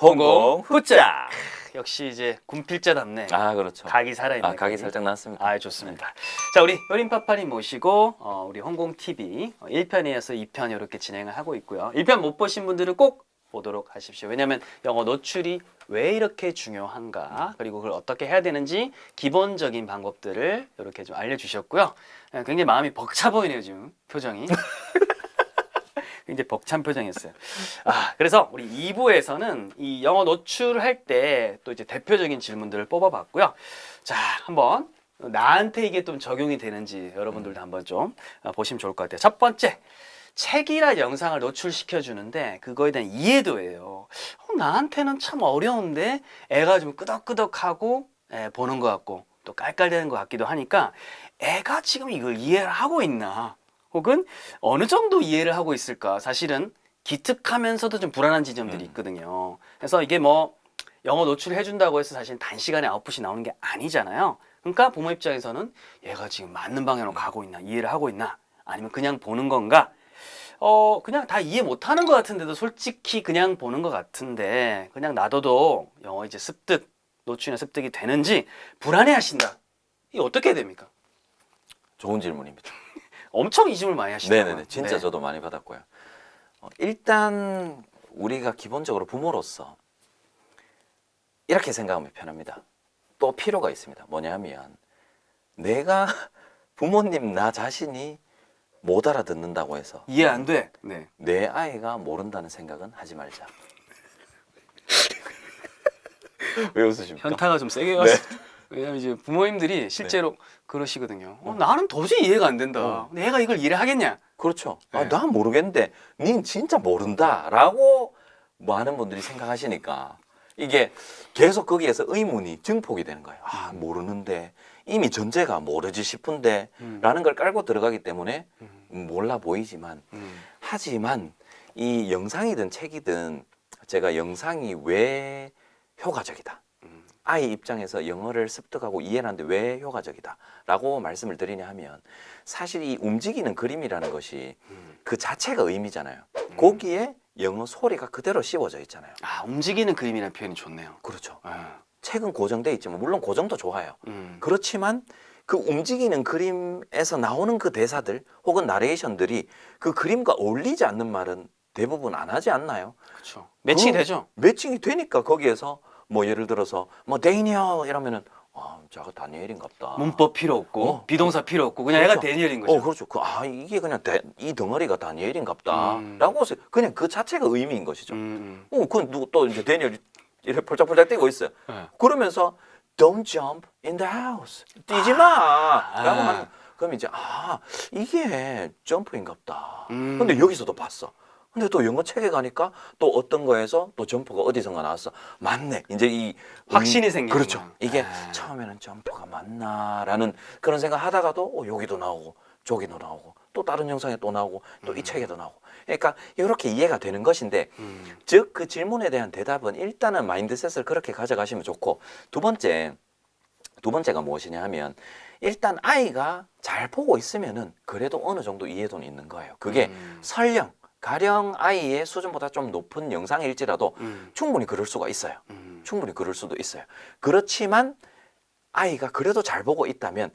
홍콩 후짜. 역시 이제 군필자답네. 아 그렇죠. 각이 살아있네. 각이 살짝 났습니다. 아 좋습니다. 자 우리 효림파파님 모시고 우리 홍콩TV 1편 이어서 2편 이렇게 진행을 하고 있고요. 1편 못 보신 분들은 꼭 보도록 하십시오. 왜냐하면 영어 노출이 왜 이렇게 중요한가, 그리고 그걸 어떻게 해야 되는지 기본적인 방법들을 이렇게 좀 알려주셨고요. 굉장히 마음이 벅차 보이네요 지금 표정이. 굉장히 벅찬 표정이었어요. 그래서 우리 2부에서는 이 영어 노출할 때 또 이제 대표적인 질문들을 뽑아봤고요. 자, 한번 나한테 이게 좀 적용이 되는지 여러분들도 한번 좀 보시면 좋을 것 같아요. 첫 번째, 책이나 영상을 노출시켜 주는데 그거에 대한 이해도예요. 나한테는 참 어려운데 애가 좀 끄덕끄덕하고 보는 것 같고 또 깔깔대는 것 같기도 하니까 애가 지금 이걸 이해를 하고 있나, 혹은 어느 정도 이해를 하고 있을까, 사실은 기특하면서도 좀 불안한 지점들이 있거든요. 그래서 이게 뭐 영어 노출을 해준다고 해서 사실 단시간에 아웃풋이 나오는 게 아니잖아요. 그러니까 부모 입장에서는 얘가 지금 맞는 방향으로 가고 있나, 이해를 하고 있나, 아니면 그냥 보는 건가, 그냥 다 이해 못하는 것 같은데도 솔직히 그냥 보는 것 같은데 그냥 놔둬도 영어 이제 습득, 노출이나 습득이 되는지 불안해 하신다. 이게 어떻게 해야 됩니까? 좋은 질문입니다. 엄청 이 질문을 많이 하시더라고요. 네네네, 진짜 네. 저도 많이 받았고요. 일단 우리가 기본적으로 부모로서 이렇게 생각하면 편합니다. 또 필요가 있습니다. 뭐냐면 내가 부모님 나 자신이 못 알아듣는다고 해서 이해 안 돼. 네. 내 아이가 모른다는 생각은 하지 말자. 왜 웃으십니까? 현타가 좀 세게 왔어요. 왜냐면 이제 부모님들이 실제로 그러시거든요. 나는 도저히 이해가 안 된다. 내가 이걸 이해하겠냐? 그렇죠. 네. 난 모르겠는데 닌 진짜 모른다라고 많은 분들이 생각하시니까 이게 계속 거기에서 의문이 증폭이 되는 거예요. 모르는데, 이미 전제가 모르지 싶은데 라는 걸 깔고 들어가기 때문에 몰라 보이지만, 하지만 이 영상이든 책이든 제가 영상이 왜 효과적이다, 아이 입장에서 영어를 습득하고 이해를 하는데 왜 효과적이다 라고 말씀을 드리냐 하면, 사실 이 움직이는 그림이라는 것이 그 자체가 의미잖아요. 거기에 영어 소리가 그대로 씌워져 있잖아요. 움직이는 그림이라는 표현이 좋네요. 그렇죠. 책은 고정돼 있지만, 물론 고정도 좋아요. 음. 그렇지만 그 움직이는 그림에서 나오는 그 대사들 혹은 나레이션들이 그 그림과 어울리지 않는 말은 대부분 안 하지 않나요? 그렇죠. 매칭이 되죠. 매칭이 되니까 거기에서 뭐 예를 들어서 뭐 데이니어 이러면은 저거 다니엘인갑다. 문법 필요 없고 비동사 필요 없고 그냥 그렇죠. 애가 데니엘인 거죠. 그렇죠. 이게 그냥 이 덩어리가 다니엘인갑다. 음. 라고 해서 그냥 그 자체가 의미인 것이죠. 그 누구 또 이제 데니엘이 이렇게 폴짝폴짝 뛰고 있어요. 네. 그러면서 Don't jump in the house. 뛰지 마. 라고 하는. 그럼 이제 이게 점프인갑다. 근데 여기서도 봤어. 근데 또 영어 책에 가니까 또 어떤 거에서 또 점프가 어디선가 나왔어. 맞네. 이제 이 확신이 생기는 그렇죠. 거야. 이게 처음에는 점프가 맞나라는 그런 생각 하다가도 여기도 나오고 저기도 나오고 또 다른 영상에 또 나오고 또 이 책에도 나오고. 그러니까 이렇게 이해가 되는 것인데, 즉 그 질문에 대한 대답은 일단은 마인드셋을 그렇게 가져가시면 좋고, 두 번째가 무엇이냐 하면, 일단 아이가 잘 보고 있으면은 그래도 어느 정도 이해도는 있는 거예요. 그게 설령 가령 아이의 수준보다 좀 높은 영상일지라도 충분히 그럴 수가 있어요. 충분히 그럴 수도 있어요. 그렇지만 아이가 그래도 잘 보고 있다면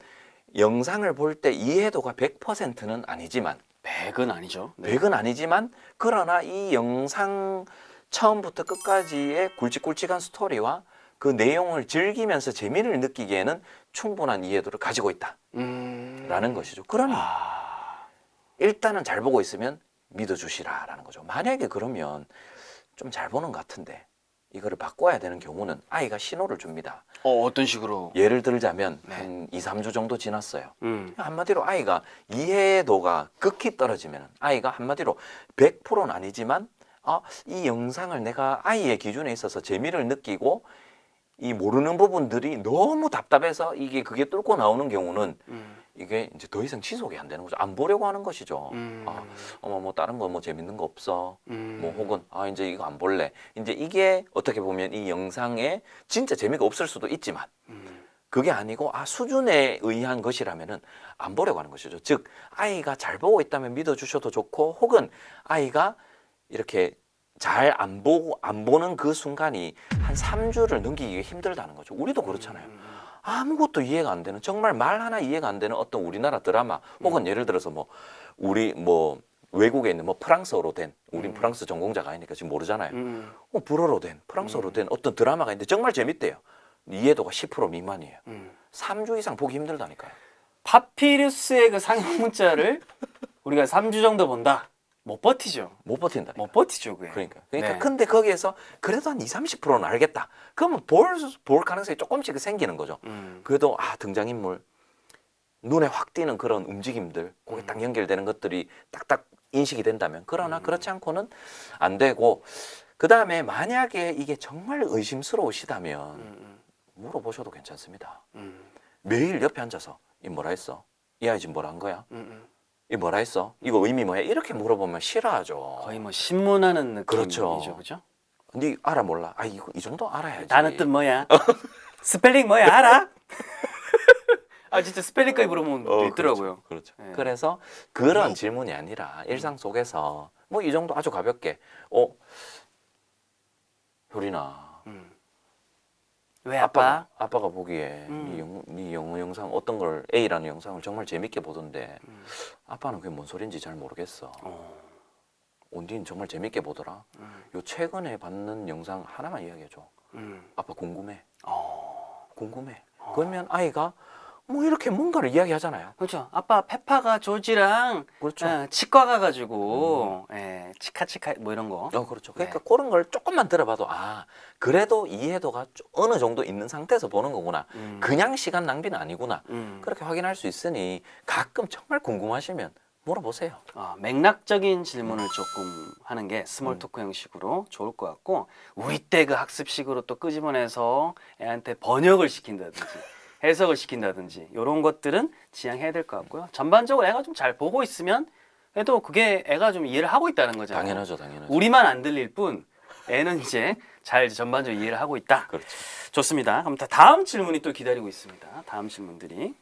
영상을 볼 때 이해도가 100%는 아니지만, 100은 아니죠. 네. 100은 아니지만, 그러나 이 영상 처음부터 끝까지의 굵직굵직한 스토리와 그 내용을 즐기면서 재미를 느끼기에는 충분한 이해도를 가지고 있다라는 것이죠. 그러니 일단은 잘 보고 있으면 믿어주시라라는 거죠. 만약에 그러면 좀 잘 보는 것 같은데 이거를 바꿔야 되는 경우는 아이가 신호를 줍니다. 어떤 식으로? 예를 들자면 네. 한 2, 3주 정도 지났어요. 음. 한마디로 아이가 이해도가 극히 떨어지면, 아이가 한마디로 100%는 아니지만 이 영상을 내가 아이의 기준에 있어서 재미를 느끼고 이 모르는 부분들이 너무 답답해서 그게 뚫고 나오는 경우는 이게 이제 더 이상 지속이 안 되는 거죠. 안 보려고 하는 것이죠. 뭐 다른 거 뭐 재밌는 거 없어. 뭐 혹은 이제 이거 안 볼래. 이제 이게 어떻게 보면 이 영상에 진짜 재미가 없을 수도 있지만, 그게 아니고 수준에 의한 것이라면은 안 보려고 하는 것이죠. 즉 아이가 잘 보고 있다면 믿어주셔도 좋고, 혹은 아이가 이렇게 잘 안 보는 그 순간이 한 3주를 넘기기가 힘들다는 거죠. 우리도 그렇잖아요. 아무것도 이해가 안 되는, 정말 말 하나 이해가 안 되는 어떤 우리나라 드라마, 혹은 예를 들어서 뭐 우리 뭐 외국에 있는 뭐 프랑스어로 된, 우린 프랑스 전공자가 아니니까 지금 모르잖아요. 뭐 불어로 된, 프랑스어로 된 어떤 드라마가 있는데 정말 재밌대요. 이해도가 10% 미만이에요. 3주 이상 보기 힘들다니까요. 파피루스의 그 상용 문자를 우리가 3주 정도 본다. 못 버티죠. 못 버틴다. 못 버티죠, 그게. 그러니까 네. 근데 거기에서 그래도 한 20-30%는 알겠다. 그러면 볼 가능성이 조금씩 생기는 거죠. 그래도 등장인물 눈에 확 띄는 그런 움직임들, 거기 딱 연결되는 것들이 딱딱 인식이 된다면, 그러나 그렇지 않고는 안 되고, 그 다음에 만약에 이게 정말 의심스러우시다면 물어보셔도 괜찮습니다. 매일 옆에 앉아서 이 뭐라 했어? 이 아이 지금 뭐라 한 거야? 이 뭐라 했어? 이거 의미 뭐야? 이렇게 물어보면 싫어하죠. 거의 뭐 신문하는 느낌이죠, 그렇죠. 그죠? 네 알아 몰라? 이거 이 정도 알아야지. 단어 뜻 뭐야? 스펠링 뭐야? 알아? 진짜 스펠링까지 물어보는 분도 있더라고요. 그렇죠. 네. 그래서 그런 질문이 아니라 일상 속에서 뭐 이 정도 아주 가볍게, 효린아, 왜 아빠? 아빠가 보기에 네 영어 영상 어떤 걸, A라는 영상을 정말 재밌게 보던데 아빠는 그게 뭔 소린지 잘 모르겠어. 니는 정말 재밌게 보더라. 요 최근에 봤는 영상 하나만 이야기해줘. 아빠 궁금해. 궁금해. 그러면 아이가 뭐 이렇게 뭔가를 이야기하잖아요. 그렇죠. 아빠 페파가 조지랑 그렇죠. 치과 가가지고 치카치카 뭐 이런 거. 그렇죠. 그러니까 그런 걸 조금만 들어봐도 그래도 이해도가 어느 정도 있는 상태에서 보는 거구나. 그냥 시간 낭비는 아니구나. 그렇게 확인할 수 있으니 가끔 정말 궁금하시면 물어보세요. 맥락적인 질문을 조금 하는 게 스몰 토크 형식으로 좋을 것 같고, 우리 때 그 학습식으로 또 끄집어내서 애한테 번역을 시킨다든지 해석을 시킨다든지 이런 것들은 지양해야 될 것 같고요. 전반적으로 애가 좀 잘 보고 있으면 그래도 그게 애가 좀 이해를 하고 있다는 거잖아요. 당연하죠. 우리만 안 들릴 뿐 애는 이제 잘 전반적으로 이해를 하고 있다. 그렇죠. 좋습니다. 그럼 다음 질문이 또 기다리고 있습니다. 다음 질문들이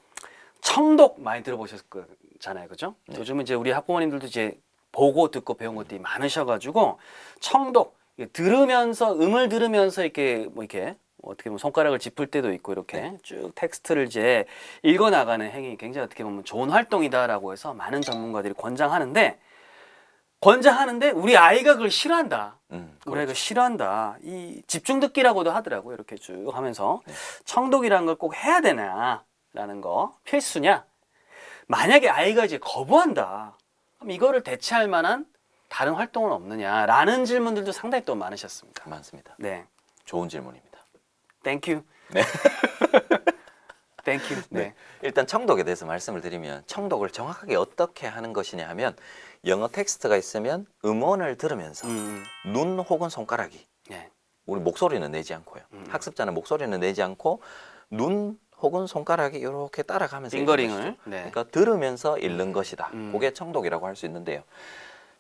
청독 많이 들어보셨을 거잖아요, 그죠? 네. 요즘은 이제 우리 학부모님들도 이제 보고 듣고 배운 것들이 많으셔가지고 청독 들으면서 음을 들으면서 이렇게 뭐 이렇게 어떻게 보면 손가락을 짚을 때도 있고 이렇게 쭉 텍스트를 이제 읽어 나가는 행위, 굉장히 어떻게 보면 좋은 활동이다라고 해서 많은 전문가들이 권장하는데 우리 아이가 그걸 싫어한다. 우리 아이가 싫어한다. 이 집중 듣기라고도 하더라고요. 이렇게 쭉 하면서 청독이라는 걸 꼭 해야 되냐라는 거, 필수냐? 만약에 아이가 이제 거부한다. 그럼 이거를 대체할 만한 다른 활동은 없느냐라는 질문들도 상당히 또 많으셨습니다. 많습니다. 네. 좋은 질문입니다. 땡큐. 네. 땡큐. 네. 일단 청독에 대해서 말씀을 드리면, 청독을 정확하게 어떻게 하는 것이냐 하면, 영어 텍스트가 있으면 음원을 들으면서 눈 혹은 손가락이, 네. 우리 목소리는 내지 않고요. 학습자는 목소리는 내지 않고 눈 혹은 손가락이 이렇게 따라가면서 핑거링을. 읽는 것이죠. 네. 그러니까 들으면서 읽는 것이다. 그게 청독이라고 할 수 있는데요.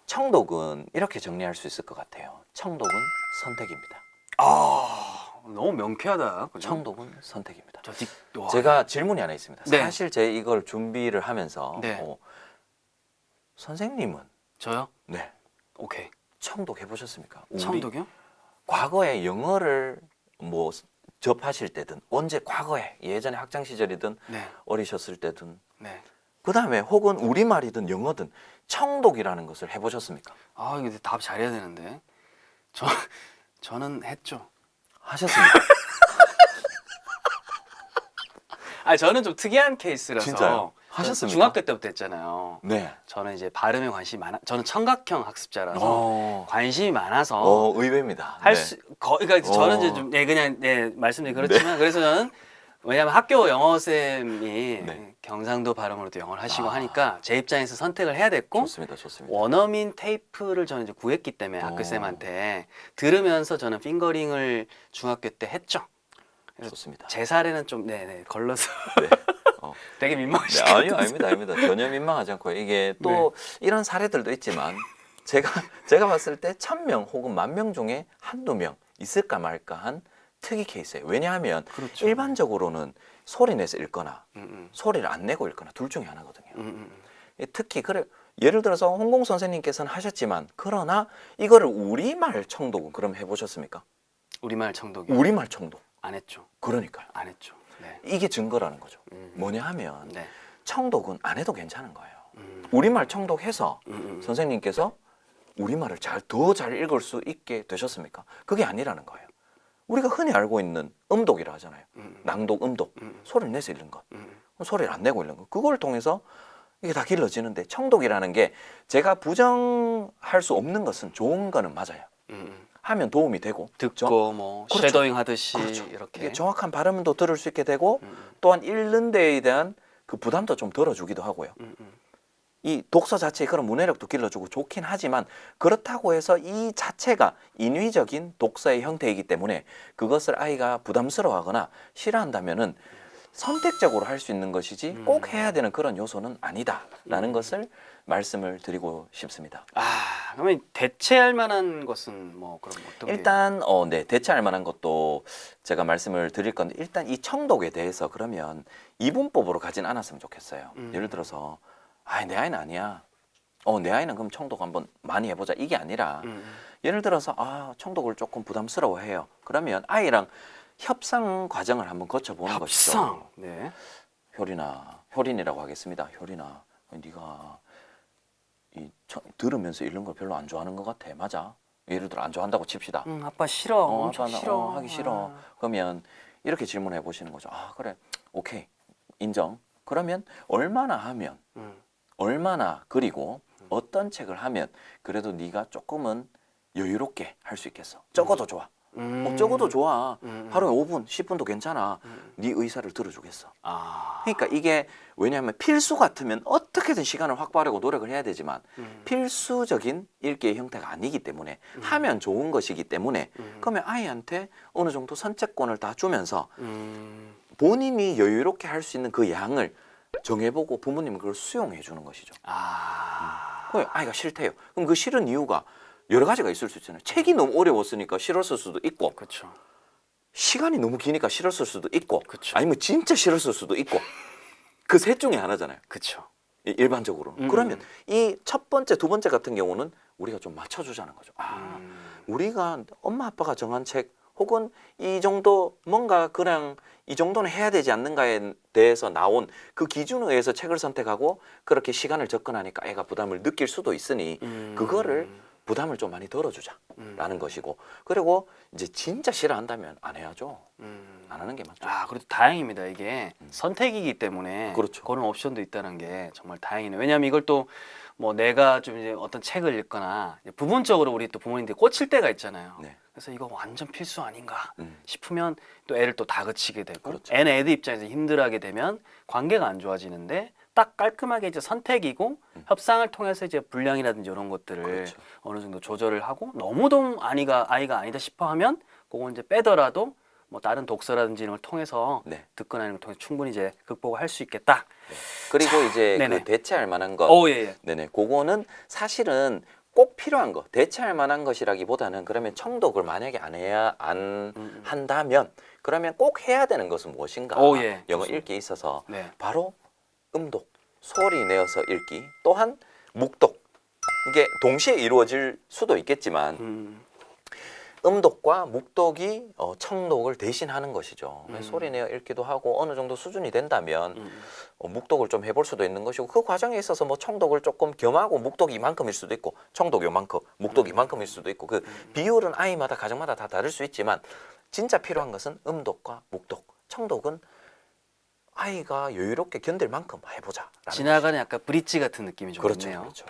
청독은 이렇게 정리할 수 있을 것 같아요. 청독은 선택입니다. 너무 명쾌하다. 그죠? 청독은 선택입니다. 와. 제가 질문이 하나 있습니다. 네. 사실 제 이걸 준비를 하면서 네. 선생님은 저요? 네, 오케이. 청독 해보셨습니까? 우리 청독이요? 과거에 영어를 뭐 접하실 때든, 언제 과거에 예전에 학창 시절이든 네. 어리셨을 때든, 네. 그 다음에 혹은 우리말이든 영어든 청독이라는 것을 해보셨습니까? 이거 답 잘해야 되는데. 저는 했죠. 하셨습니까? 저는 좀 특이한 케이스라서. 진짜요? 하셨습니까? 중학교 때부터 했잖아요. 네. 저는 이제 발음에 관심이 많아. 저는 청각형 학습자라서 관심이 많아서 의외입니다. 그러니까 저는 이제 좀 그냥 말씀드리 그렇지만 그래서 저는 왜냐하면 학교 영어 쌤이 경상도 발음으로도 영어를 하시고 하니까 제 입장에서 선택을 해야 됐고, 좋습니다. 원어민 테이프를 저는 이제 구했기 때문에 학교 쌤한테 들으면서 저는 핑거링을 중학교 때 했죠. 좋습니다. 제 사례는 좀 걸러서 되게 민망하시죠. 아니요, 아닙니다. 전혀 민망하지 않고요. 이게 또 이런 사례들도 있지만 제가 봤을 때 1000명 혹은 10,000명 중에 한두 명 있을까 말까 한 특이 케이스예요. 왜냐하면 그렇죠. 일반적으로는 소리 내서 읽거나 소리를 안 내고 읽거나 둘 중에 하나거든요. 특히 예를 들어서 홍공 선생님께서는 하셨지만 그러나 이거를 우리말 청독은 그럼 해보셨습니까? 우리말 청독이 우리말 청독. 안 했죠. 그러니까요. 안 했죠. 네. 이게 증거라는 거죠. 뭐냐 하면 네. 청독은 안 해도 괜찮은 거예요. 음. 우리말 청독해서 음. 선생님께서 우리말을 더 잘 읽을 수 있게 되셨습니까? 그게 아니라는 거예요. 우리가 흔히 알고 있는 음독이라 하잖아요. 낭독, 음독. 소리를 내서 읽는 것. 소리를 안 내고 읽는 것. 그걸 통해서 이게 다 길러지는데 청독이라는 게 제가 부정할 수 없는 것은 좋은 거는 맞아요. 하면 도움이 되고 듣고 뭐 그렇죠. 쉐도잉 하듯이 그렇죠. 이렇게 이게 정확한 발음도 들을 수 있게 되고 또한 읽는 데에 대한 그 부담도 좀 덜어주기도 하고요. 이 독서 자체의 그런 문해력도 길러주고 좋긴 하지만 그렇다고 해서 이 자체가 인위적인 독서의 형태이기 때문에 그것을 아이가 부담스러워하거나 싫어한다면은 선택적으로 할 수 있는 것이지 꼭 해야 되는 그런 요소는 아니다라는 것을 말씀을 드리고 싶습니다. 아, 그러면 대체할 만한 것은 뭐 그럼 어떤 게 일단 네, 대체할 만한 것도 제가 말씀을 드릴 건데 일단 이 청독에 대해서 그러면 이분법으로 가진 않았으면 좋겠어요. 예를 들어서 내 아이는 아니야. 내 아이는 그럼 청독 한번 많이 해보자. 이게 아니라 예를 들어서 청독을 조금 부담스러워해요. 그러면 아이랑 협상 과정을 한번 거쳐보는 것이죠. 협상. 네. 효린이라고 하겠습니다. 효린아, 네가 들으면서 읽는 걸 별로 안 좋아하는 것 같아. 맞아? 예를 들어 안 좋아한다고 칩시다. 아빠 싫어. 엄청 아빠는, 싫어. 하기 싫어. 그러면 이렇게 질문해 보시는 거죠. 그래, 오케이, 인정. 그러면 얼마나 하면, 얼마나 그리고 어떤 책을 하면 그래도 네가 조금은 여유롭게 할 수 있겠어. 적어도 좋아. 적어도 좋아. 하루에 5분, 10분도 괜찮아. 네 의사를 들어주겠어. 그러니까 이게 왜냐하면 필수 같으면 어떻게든 시간을 확보하려고 노력을 해야 되지만 필수적인 읽기의 형태가 아니기 때문에 하면 좋은 것이기 때문에 그러면 아이한테 어느 정도 선택권을 다 주면서 본인이 여유롭게 할 수 있는 그 양을 정해보고 부모님은 그걸 수용해 주는 것이죠. 그럼 아이가 싫대요. 그럼 그 싫은 이유가 여러 가지가 있을 수 있잖아요. 책이 너무 어려웠으니까 싫었을 수도 있고, 그렇죠. 시간이 너무 기니까 싫었을 수도 있고, 그쵸. 아니면 진짜 싫었을 수도 있고, 그 셋 중에 하나잖아요. 그렇죠. 일반적으로. 그러면 이 첫 번째, 두 번째 같은 경우는 우리가 좀 맞춰주자는 거죠. 우리가 엄마 아빠가 정한 책 혹은 이 정도 뭔가 그냥 이 정도는 해야 되지 않는가에 대해서 나온 그 기준에 의해서 책을 선택하고 그렇게 시간을 접근하니까 애가 부담을 느낄 수도 있으니 그거를 부담을 좀 많이 덜어주자라는 것이고 그리고 이제 진짜 싫어한다면 안 해야죠. 안 하는 게 맞죠. 그래도 다행입니다. 이게 선택이기 때문에 그렇죠. 그런 옵션도 있다는 게 정말 다행이네요. 왜냐하면 이걸 또 뭐 내가 좀 이제 어떤 책을 읽거나 이제 부분적으로 우리 또 부모님들이 꽂힐 때가 있잖아요. 네. 그래서 이거 완전 필수 아닌가 싶으면 또 애를 또 다그치게 되고 그렇죠. 애들 입장에서 힘들어하게 되면 관계가 안 좋아지는데 딱 깔끔하게 이제 선택이고 협상을 통해서 이제 분량이라든지 이런 것들을 그렇죠. 어느 정도 조절을 하고 너무도 아이가 아니다 싶어 하면 그건 이제 빼더라도 뭐 다른 독서라든지 이런 걸 통해서 네. 듣거나 이런 걸 통해서 충분히 이제 극복을 할 수 있겠다. 그리고 이제 네네. 그 대체할 만한 것, 예. 네네, 그거는 사실은 꼭 필요한 거, 대체할 만한 것이라기보다는 그러면 청독을 만약에 안 한다면 그러면 꼭 해야 되는 것은 무엇인가? 예. 영어 좋습니다. 읽기에 있어서 네. 바로 음독, 소리 내어서 읽기, 또한 묵독. 이게 동시에 이루어질 수도 있겠지만 음독과 묵독이 청독을 대신하는 것이죠. 소리 내어 읽기도 하고 어느 정도 수준이 된다면 묵독을 좀 해볼 수도 있는 것이고 그 과정에 있어서 뭐 청독을 조금 겸하고 묵독이 이만큼일 수도 있고 청독 요만큼, 묵독이 이만큼일 수도 있고 그 비율은 아이마다 가정마다 다 다를 수 있지만 진짜 필요한 것은 음독과 묵독, 청독은 아이가 여유롭게 견딜 만큼 해보자. 지나가는 약간 브릿지 같은 느낌이 좀 그렇죠, 있네요. 그렇죠.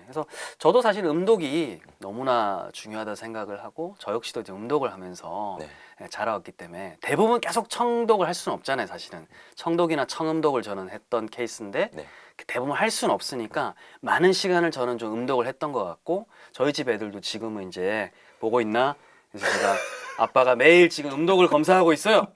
그래서 저도 사실 음독이 너무나 중요하다 생각을 하고 저 역시도 이제 음독을 하면서 네. 자라왔기 때문에 대부분 계속 청독을 할 수는 없잖아요. 사실은 청독이나 청음독을 저는 했던 케이스인데 네. 대부분 할 수는 없으니까 많은 시간을 저는 좀 음독을 했던 것 같고 저희 집 애들도 지금은 이제 보고 있나? 그래서 제가 아빠가 매일 지금 음독을 검사하고 있어요.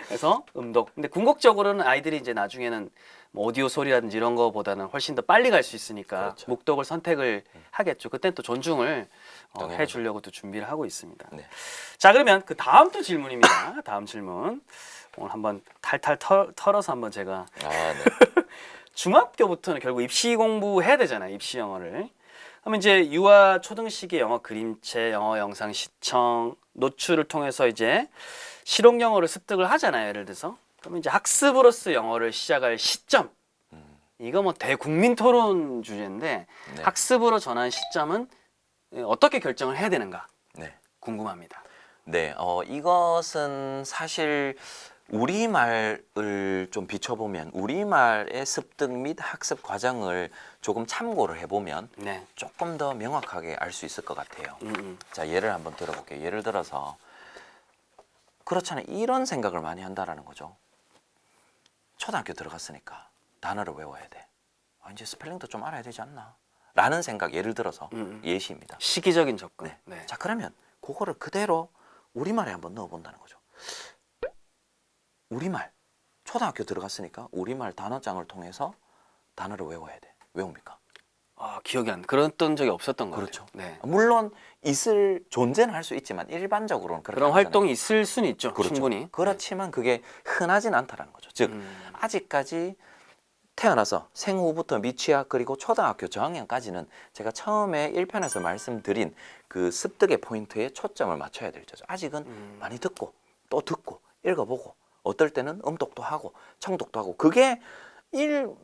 그래서 음독. 근데 궁극적으로는 아이들이 이제 나중에는 뭐 오디오 소리라든지 이런 거보다는 훨씬 더 빨리 갈 수 있으니까 그렇죠. 묵독을 선택을 하겠죠. 그때는 또 존중을 당연하죠. 해주려고 또 준비를 하고 있습니다. 네. 자, 그러면 그 다음 또 질문입니다. 다음 질문. 오늘 한번 탈탈 털어서 한번 제가 네. 중학교부터는 결국 입시 공부해야 되잖아요. 입시 영어를. 그러면 이제 유아 초등식의 영어 그림체, 영어 영상 시청, 노출을 통해서 이제 실용 영어를 습득을 하잖아요. 예를 들어서. 그러면 이제 학습으로서 영어를 시작할 시점. 이거 뭐 대국민 토론 주제인데 네. 학습으로 전환 시점은 어떻게 결정을 해야 되는가 네. 궁금합니다. 네, 이것은 사실 우리말을 좀 비춰보면 우리말의 습득 및 학습 과정을 조금 참고를 해보면 네. 조금 더 명확하게 알 수 있을 것 같아요. 음. 자, 예를 한번 들어볼게요. 예를 들어서 그렇잖아요. 이런 생각을 많이 한다라는 거죠. 초등학교 들어갔으니까 단어를 외워야 돼. 이제 스펠링도 좀 알아야 되지 않나? 라는 생각, 예를 들어서 예시입니다. 시기적인 접근. 네. 네. 자, 그러면 그거를 그대로 우리말에 한번 넣어본다는 거죠. 우리말, 초등학교 들어갔으니까 우리말 단어장을 통해서 단어를 외워야 돼. 외웁니까? 아, 기억이 안. 그랬던 적이 없었던 것 그렇죠. 같아요. 네. 물론 존재는 할 수 있지만 일반적으로는 그렇게 그런 안 하잖아요. 활동이 있을 수는 있죠. 그렇죠. 충분히. 그렇지만 그게 흔하진 않다라는 거죠. 즉 아직까지 태어나서 생후부터 미취학 그리고 초등학교 저학년까지는 제가 처음에 1편에서 말씀드린 그 습득의 포인트에 초점을 맞춰야 될 때죠. 아직은 많이 듣고 또 듣고 읽어보고 어떨 때는 음독도 하고 청독도 하고 그게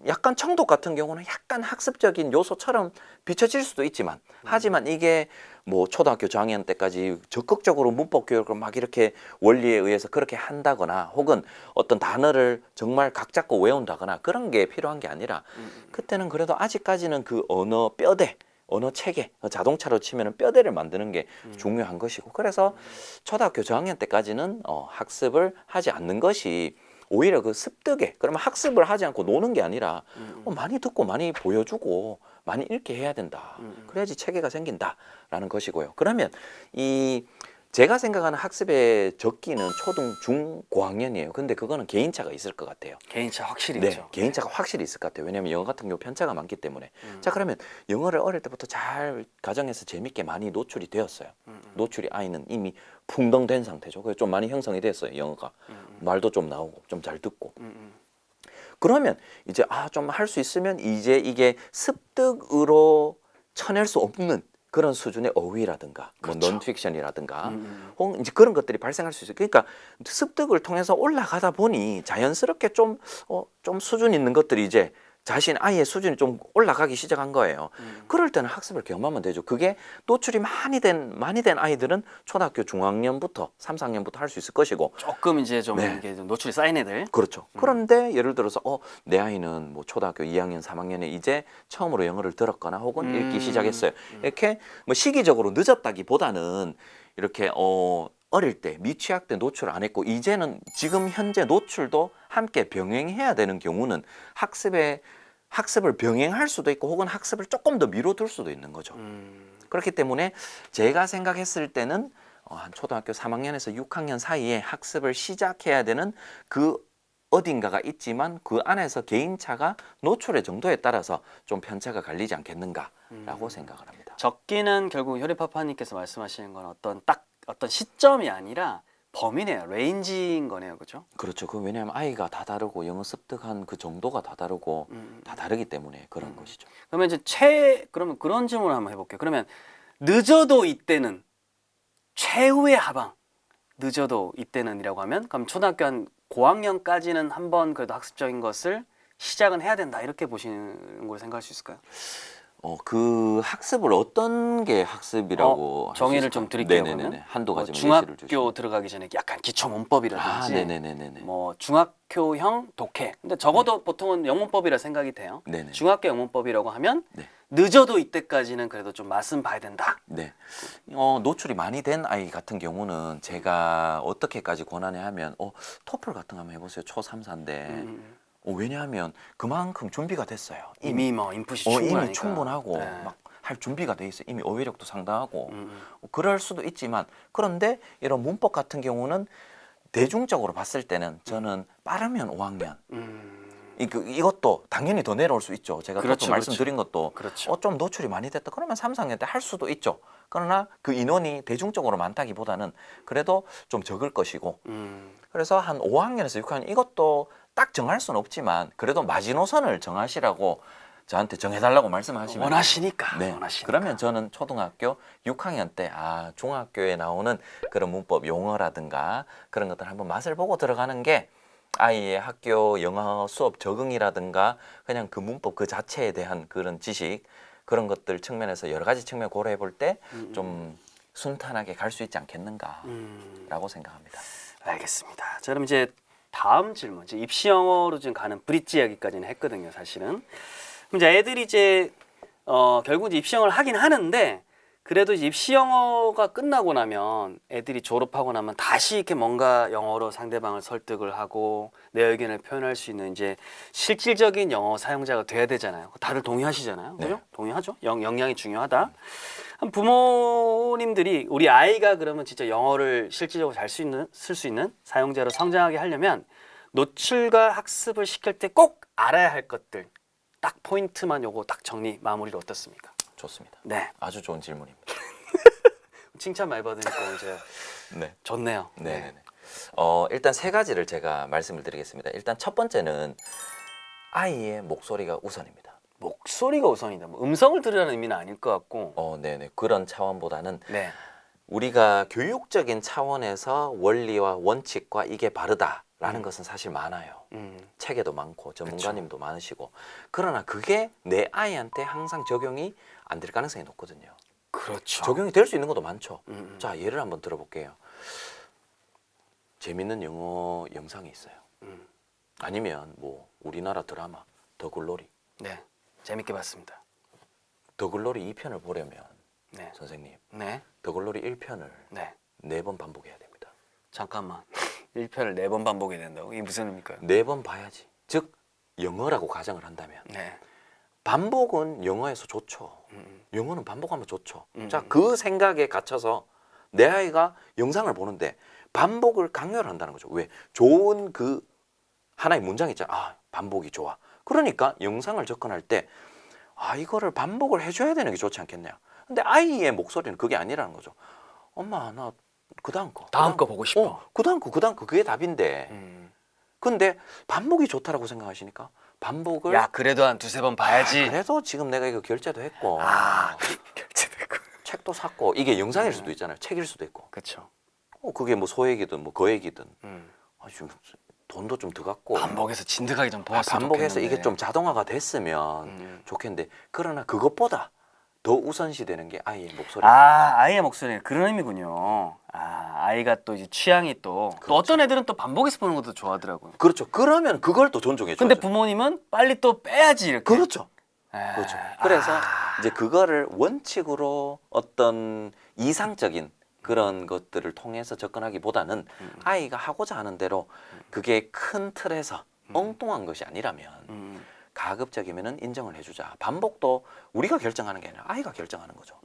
약간 청독 같은 경우는 약간 학습적인 요소처럼 비춰질 수도 있지만 하지만 이게 뭐 초등학교 저학년 때까지 적극적으로 문법 교육을 막 이렇게 원리에 의해서 그렇게 한다거나 혹은 어떤 단어를 정말 각 잡고 외운다거나 그런 게 필요한 게 아니라 그때는 그래도 아직까지는 그 언어 뼈대 언어 체계, 자동차로 치면 뼈대를 만드는 게 중요한 것이고 그래서 초등학교 저학년 때까지는 학습을 하지 않는 것이 오히려 그 습득에 그러면 학습을 하지 않고 노는 게 아니라 많이 듣고 많이 보여주고 많이 읽게 해야 된다. 그래야지 체계가 생긴다라는 것이고요. 그러면 제가 생각하는 학습의 적기는 초등, 중, 고학년이에요. 근데 그거는 개인차가 있을 것 같아요. 개인차 확실히 네, 있죠. 개인차가 확실히 있을 것 같아요. 왜냐하면 영어 같은 경우 편차가 많기 때문에. 자, 그러면 영어를 어릴 때부터 잘 가정에서 재밌게 많이 노출이 되었어요. 노출이 아이는 이미 풍덩된 상태죠. 그래서 좀 많이 형성이 됐어요. 영어가 말도 좀 나오고 좀 잘 듣고. 그러면 이제 좀 할 수 있으면 이제 이게 습득으로 쳐낼 수 없는 그런 수준의 어휘라든가 그렇죠. 뭐 논픽션이라든가 혹은 이제 그런 것들이 발생할 수 있어요. 그러니까 습득을 통해서 올라가다 보니 자연스럽게 좀 수준 있는 것들이 이제 아이의 수준이 좀 올라가기 시작한 거예요. 그럴 때는 학습을 경험하면 되죠. 그게 노출이 많이 된 아이들은 초등학교 중학년부터 3, 4학년부터 할 수 있을 것이고 조금 이제 좀 네. 이게 좀 노출이 쌓인 애들. 그렇죠. 그런데 예를 들어서 내 아이는 뭐 초등학교 2학년, 3학년에 이제 처음으로 영어를 들었거나 혹은 읽기 시작했어요. 이렇게 뭐 시기적으로 늦었다기보다는 이렇게 어릴 때 미취학 때 노출 안 했고 이제는 지금 현재 노출도 함께 병행해야 되는 경우는 학습을 병행할 수도 있고 혹은 학습을 조금 더 미뤄둘 수도 있는 거죠. 그렇기 때문에 제가 생각했을 때는 한 초등학교 3학년에서 6학년 사이에 학습을 시작해야 되는 그 어딘가가 있지만 그 안에서 개인차가 노출의 정도에 따라서 좀 편차가 갈리지 않겠는가라고 생각을 합니다. 적기는 결국 혈입파파님께서 말씀하시는 건 어떤 시점이 아니라 범위네요. 레인지인 거네요. 그렇죠? 그렇죠. 왜냐하면 아이가 다 다르고 영어 습득한 그 정도가 다 다르고 다 다르기 때문에 그런 것이죠. 그러면 그러면 그런 질문을 한번 해볼게요. 그러면 늦어도 이때는 최후의 하방. 늦어도 이때는이라고 하면 그럼 초등학교 한 고학년까지는 한번 그래도 학습적인 것을 시작은 해야 된다. 이렇게 보시는 걸 생각할 수 있을까요? 그 학습을 어떤 게 학습이라고 할수 정의를 있을까요? 좀 드릴게요. 네네네. 그러면 한두 가지 중학교 예시를 주시면. 들어가기 전에 약간 기초 문법이라든지 네네네네. 뭐 중학교형 독해. 근데 적어도 보통은 영문법이라 생각이 돼요. 네네. 중학교 영문법이라고 하면 네. 늦어도 이때까지는 그래도 좀 맛은 봐야 된다. 네. 노출이 많이 된 아이 같은 경우는 제가 어떻게까지 권하냐 하면 토플 같은 거 한번 해보세요. 초 3, 4인데. 왜냐하면 그만큼 준비가 됐어요. 이미 뭐 인풋이 충분하니까. 이미 충분하고 네. 막 할 준비가 돼 있어요. 이미 어휘력도 상당하고 그럴 수도 있지만 그런데 이런 문법 같은 경우는 대중적으로 봤을 때는 저는 빠르면 5학년 이것도 당연히 더 내려올 수 있죠. 제가 그렇죠, 또 말씀드린 것도 그렇죠. 좀 노출이 많이 됐다. 그러면 3, 4학년 때 할 수도 있죠. 그러나 그 인원이 대중적으로 많다기보다는 그래도 좀 적을 것이고 그래서 한 5학년에서 6학년 이것도 딱 정할 수는 없지만 그래도 마지노선을 정하시라고 저한테 정해달라고 말씀하시면 원하시니까. 네. 원하시니까. 그러면 저는 초등학교 6학년 때 중학교에 나오는 그런 문법 용어라든가 그런 것들 한번 맛을 보고 들어가는 게 아이의 학교 영어 수업 적응이라든가 그냥 그 문법 그 자체에 대한 그런 지식 그런 것들 측면에서 여러 가지 측면 고려해 볼 때 좀 순탄하게 갈 수 있지 않겠는가라고 생각합니다. 알겠습니다. 자, 그럼 이제 다음 질문. 이제 입시 영어로 지금 가는 브릿지 이야기까지는 했거든요, 사실은. 그럼 이제 애들이 이제 결국 이제 입시 영어를 하긴 하는데 그래도 이제 입시 영어가 끝나고 나면 애들이 졸업하고 나면 다시 이렇게 뭔가 영어로 상대방을 설득을 하고 내 의견을 표현할 수 있는 이제 실질적인 영어 사용자가 돼야 되잖아요. 다들 동의하시잖아요. 네. 그죠? 동의하죠? 역량이 중요하다. 부모님들이 우리 아이가 그러면 진짜 영어를 실질적으로 잘 쓸 수 있는 사용자로 성장하게 하려면 노출과 학습을 시킬 때 꼭 알아야 할 것들 딱 포인트만 요거 딱 정리 마무리를 어떻습니까? 좋습니다. 네, 아주 좋은 질문입니다. 칭찬 많이 받으니까 이제 네. 좋네요. 네. 일단 세 가지를 제가 말씀을 드리겠습니다. 일단 첫 번째는 아이의 목소리가 우선입니다. 목소리가 우선이다. 뭐 음성을 들으라는 의미는 아닐 것 같고. 네네. 그런 차원보다는 네. 우리가 교육적인 차원에서 원리와 원칙과 이게 바르다라는 것은 사실 많아요. 책에도 많고 전문가님도 많으시고 그러나 그게 내 아이한테 항상 적용이 안 될 가능성이 높거든요. 그렇죠. 적용이 될 수 있는 것도 많죠. 음. 자, 예를 한번 들어볼게요. 재밌는 영어 영상이 있어요. 아니면 뭐 우리나라 드라마 더 글로리. 네. 재밌게 봤습니다. 더 글로리 2편을 보려면 네. 선생님 네. 더 글로리 1편을 네. 4번 반복해야 됩니다. 잠깐만. 1편을 4번 반복해야 된다고? 이게 무슨 의미일까요? 4번 봐야지. 즉 영어라고 가정을 한다면 네. 반복은 영어에서 좋죠. 영어는 반복하면 좋죠. 음. 자, 그 생각에 갇혀서 내 아이가 영상을 보는데 반복을 강요를 한다는 거죠. 왜? 좋은 그 하나의 문장 있잖아. 반복이 좋아. 그러니까 영상을 접근할 때 이거를 반복을 해줘야 되는 게 좋지 않겠냐. 근데 아이의 목소리는 그게 아니라는 거죠. 엄마, 나 그 다음 거. 다음 거 보고 싶어. 그 다음 거, 그 다음 거. 그게 답인데. 음. 근데 반복이 좋다라고 생각하시니까 반복을 야, 그래도 한 두세 번 봐야지. 그래도 지금 내가 이거 결제도 했고 결제됐고. 책도 샀고 이게 영상일 수도 있잖아요. 책일 수도 있고. 그렇죠. 그게 뭐 소액이든 뭐 거액이든 음. 좀 돈도 좀 들어갔고 반복해서 진득하게 좀 보았으면 반복해서 좋겠는데. 이게 좀 자동화가 됐으면 좋겠는데 그러나 그것보다 더 우선시되는 게 아이의 목소리. 아이의 목소리 그런 의미군요. 아이가 또 이제 취향이 또 그렇죠. 어떤 애들은 또 반복해서 보는 것도 좋아하더라고요. 그렇죠. 그러면 그걸 또 존중해 줘야죠. 근데 부모님은 빨리 또 빼야지 이렇게. 그렇죠. 아, 그렇죠. 그래서 이제 그거를 원칙으로 어떤 이상적인 그런 것들을 통해서 접근하기보다는 아이가 하고자 하는 대로 그게 큰 틀에서 엉뚱한 것이 아니라면 가급적이면은 인정을 해주자. 반복도 우리가 결정하는 게 아니라 아이가 결정하는 거죠.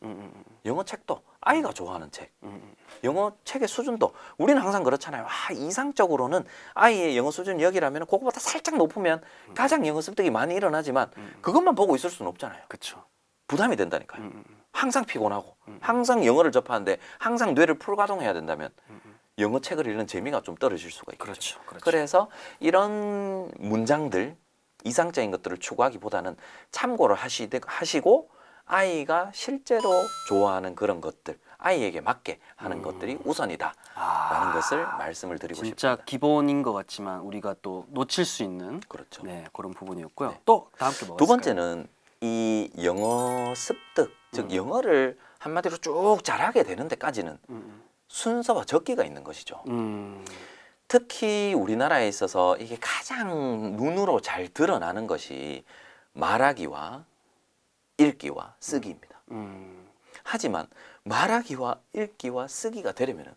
영어 책도 아이가 좋아하는 책. 영어 책의 수준도 우리는 항상 그렇잖아요. 이상적으로는 아이의 영어 수준 여기라면 그거보다 살짝 높으면 가장 영어 습득이 많이 일어나지만 그것만 보고 있을 수는 없잖아요. 그렇죠. 부담이 된다니까요. 항상 피곤하고 항상 영어를 접하는데 항상 뇌를 풀가동해야 된다면 영어 책을 읽는 재미가 좀 떨어질 수가 있겠죠. 그렇죠. 그렇죠. 그래서 이런 문장들 이상적인 것들을 추구하기보다는 참고를 하시고 아이가 실제로 좋아하는 그런 것들 아이에게 맞게 하는 것들이 우선이다라는 것을 말씀을 드리고 진짜 싶습니다. 기본인 것 같지만 우리가 또 놓칠 수 있는 그렇죠. 네, 그런 부분이었고요. 네. 또 다음 게 뭐가 두 있을까요? 번째는 이 영어 습득 즉 영어를 한마디로 쭉 잘하게 되는 데까지는 순서와 적기가 있는 것이죠. 특히 우리나라에 있어서 이게 가장 눈으로 잘 드러나는 것이 말하기와 읽기와 쓰기입니다. 하지만 말하기와 읽기와 쓰기가 되려면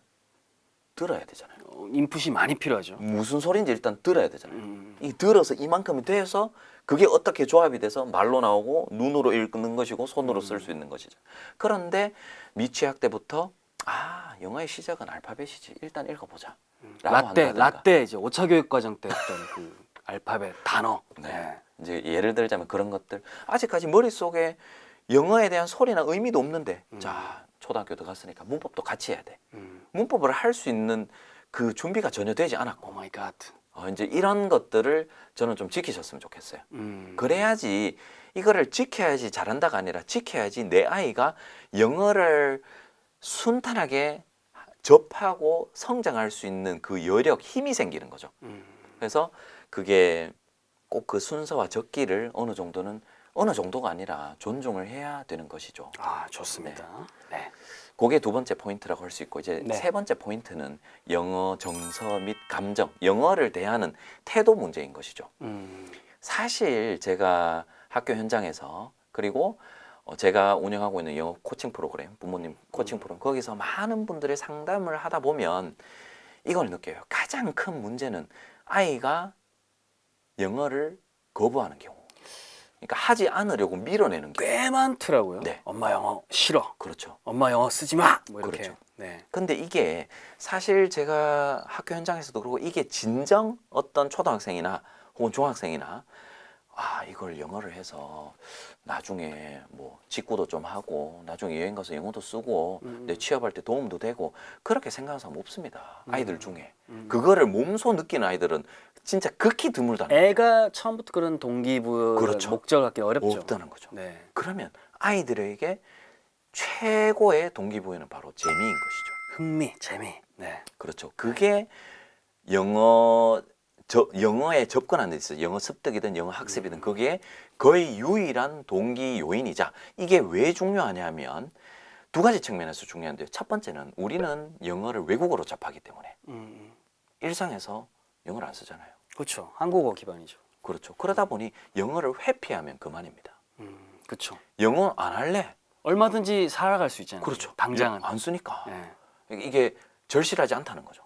들어야 되잖아요. 인풋이 많이 필요하죠. 무슨 소리인지 일단 들어야 되잖아요. 이 들어서 이만큼이 돼서 그게 어떻게 조합이 돼서 말로 나오고 눈으로 읽는 것이고 손으로 쓸 수 있는 것이죠. 그런데 미취학 때부터 영어의 시작은 알파벳이지. 일단 읽어보자. 라떼 이제 5차 교육 과정 때 했던 그 알파벳 단어. 네. 이제 예를 들자면 그런 것들 아직까지 머릿속에 영어에 대한 소리나 의미도 없는데 자 초등학교 들어갔으니까 문법도 같이 해야 돼. 문법을 할 수 있는 그 준비가 전혀 되지 않았고 오 마이 갓. 이제 이런 것들을 저는 좀 지키셨으면 좋겠어요. 그래야지 이거를 지켜야지 잘한다가 아니라 지켜야지 내 아이가 영어를 순탄하게 접하고 성장할 수 있는 그 여력, 힘이 생기는 거죠. 그래서 그게 꼭 그 순서와 적기를 어느 정도가 아니라 존중을 해야 되는 것이죠. 아, 좋습니다. 네. 그게 두 번째 포인트라고 할 수 있고 이제 네. 세 번째 포인트는 영어 정서 및 감정, 영어를 대하는 태도 문제인 것이죠. 사실 제가 학교 현장에서 그리고 제가 운영하고 있는 영어 코칭 프로그램, 부모님 코칭 프로그램 거기서 많은 분들의 상담을 하다 보면 이걸 느껴요. 가장 큰 문제는 아이가 영어를 거부하는 경우. 그러니까 하지 않으려고 밀어내는 경우. 꽤 많더라고요. 네. 엄마 영어 싫어. 그렇죠. 엄마 영어 쓰지 마. 뭐 이렇게. 그렇죠. 네. 근데 이게 사실 제가 학교 현장에서도 그러고 이게 진정 어떤 초등학생이나 혹은 중학생이나 이걸 영어를 해서 나중에 뭐 직구도 좀 하고 나중에 여행 가서 영어도 쓰고 내 취업할 때 도움도 되고 그렇게 생각하는 사람 없습니다. 아이들 중에. 그거를 몸소 느끼는 아이들은 진짜 극히 드물다는 거죠. 애가 처음부터 그런 동기부여 그렇죠. 목적을 갖기 어렵죠. 없다는 거죠. 네. 그러면 아이들에게 최고의 동기부여는 바로 재미인 것이죠. 흥미, 재미. 네. 그렇죠. 그게 영어에 접근하는 데 있어요. 영어 습득이든 영어 학습이든 그게 거의 유일한 동기 요인이자 이게 왜 중요하냐면 두 가지 측면에서 중요한데요. 첫 번째는 우리는 영어를 외국어로 접하기 때문에 일상에서 영어를 안 쓰잖아요. 그렇죠. 한국어 기반이죠. 그렇죠. 그러다 보니 영어를 회피하면 그만입니다. 그렇죠. 영어 안 할래? 얼마든지 살아갈 수 있잖아요. 그렇죠. 당장은. 안 쓰니까. 네. 이게 절실하지 않다는 거죠.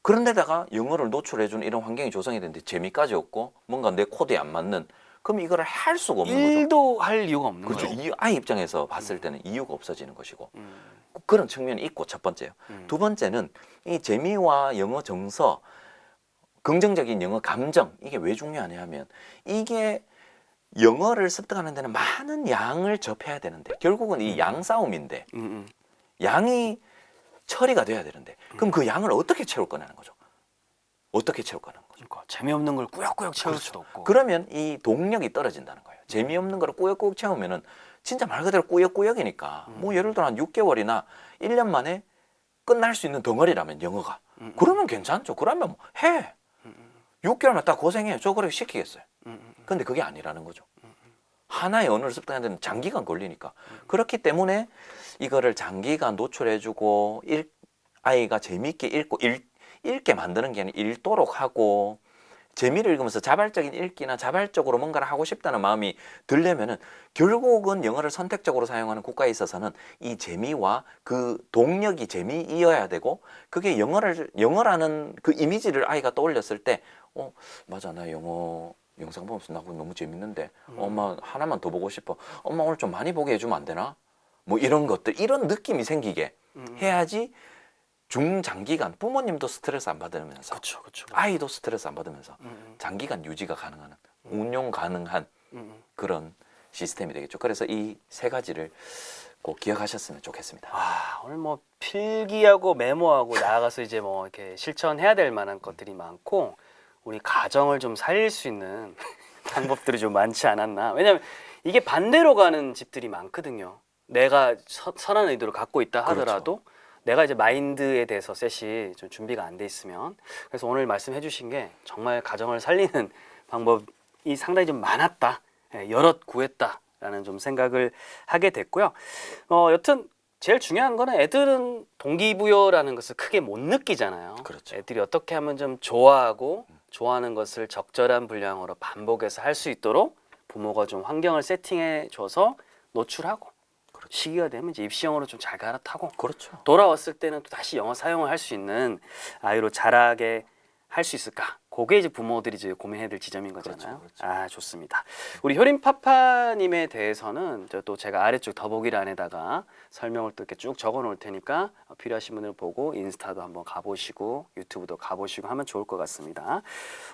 그런데다가 영어를 노출해주는 이런 환경이 조성이 되는데 재미까지 없고 뭔가 내 코드에 안 맞는 그럼 이거를 할 수가 없는 거죠. 일도 할 이유가 없는 그렇죠. 거죠. 이 아이 입장에서 봤을 때는 이유가 없어지는 것이고 그런 측면이 있고 첫 번째요. 두 번째는 이 재미와 영어 정서, 긍정적인 영어 감정 이게 왜 중요하냐 하면 이게 영어를 습득하는 데는 많은 양을 접해야 되는데 결국은 이 양 싸움인데 양이 처리가 돼야 되는데 그럼 그 양을 어떻게 채울 거냐는 거죠. 어떻게 채울 거냐는 거죠. 그러니까 재미없는 걸 꾸역꾸역 채울 그렇죠. 수도 없고. 그러면 이 동력이 떨어진다는 거예요. 재미없는 거를 꾸역꾸역 채우면은 진짜 말 그대로 꾸역꾸역이니까 뭐 예를 들어 한 6개월이나 1년 만에 끝날 수 있는 덩어리라면 영어가 그러면 괜찮죠. 그러면 뭐 해. 6개월만 딱 고생해. 저 그렇게 시키겠어요. 근데 그게 아니라는 거죠. 하나의 언어를 습득하는 데는 장기간 걸리니까. 그렇기 때문에 이거를 장기간 노출해주고 아이가 재미있게 읽게 만드는 게 아니라 읽도록 하고 재미를 읽으면서 자발적인 읽기나 자발적으로 뭔가를 하고 싶다는 마음이 들려면은 결국은 영어를 선택적으로 사용하는 국가에 있어서는 이 재미와 그 동력이 재미이어야 되고 그게 영어라는 그 이미지를 아이가 떠올렸을 때 맞아 나 영어 영상 보면서 나 그거 너무 재밌는데 엄마 하나만 더 보고 싶어 엄마 오늘 좀 많이 보게 해주면 안 되나? 뭐 이런 것들 이런 느낌이 생기게 해야지 중장기간 부모님도 스트레스 안 받으면서 그렇죠. 아이도 스트레스 안 받으면서 장기간 유지가 가능한 운용 가능한 그런 시스템이 되겠죠. 그래서 이 세 가지를 꼭 기억하셨으면 좋겠습니다. 오늘 뭐 필기하고 메모하고 나아가서 이제 뭐 이렇게 실천해야 될 만한 것들이 많고 우리 가정을 좀 살릴 수 있는 방법들이 좀 많지 않았나. 왜냐하면 이게 반대로 가는 집들이 많거든요. 내가 선한 의도를 갖고 있다 하더라도 내가 이제 마인드에 대해서 셋이 좀 준비가 안 돼 있으면 그래서 오늘 말씀해 주신 게 정말 가정을 살리는 방법이 상당히 좀 많았다. 여럿 구했다라는 좀 생각을 하게 됐고요. 여튼 제일 중요한 거는 애들은 동기부여라는 것을 크게 못 느끼잖아요. 그렇죠. 애들이 어떻게 하면 좀 좋아하고 좋아하는 것을 적절한 분량으로 반복해서 할 수 있도록 부모가 좀 환경을 세팅해 줘서 노출하고 시기가 되면 이제 입시 영어로 좀 잘 갈아타고 그렇죠. 돌아왔을 때는 또 다시 영어 사용을 할 수 있는 아이로 자라게 할 수 있을까 그게 이제 부모들이 이제 고민해야 될 지점인 거잖아요. 그렇죠. 아, 좋습니다. 우리 효린파파님에 대해서는 또 제가 아래쪽 더보기란에다가 설명을 또 이렇게 쭉 적어 놓을 테니까 필요하신 분들 보고 인스타도 한번 가보시고 유튜브도 가보시고 하면 좋을 것 같습니다.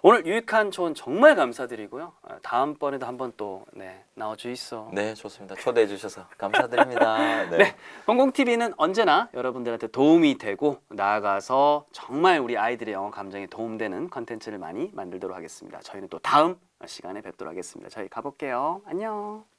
오늘 유익한 조언 정말 감사드리고요. 다음번에도 한번 또 나와 주이소. 네, 좋습니다. 초대해 주셔서 감사드립니다. 네, 홍공TV는 언제나 여러분들한테 도움이 되고 나아가서 정말 우리 아이들의 영어 감정에 도움되는 컨텐츠를 많이 만들도록 하겠습니다. 저희는 또 다음 시간에 뵙도록 하겠습니다. 저희 가볼게요. 안녕.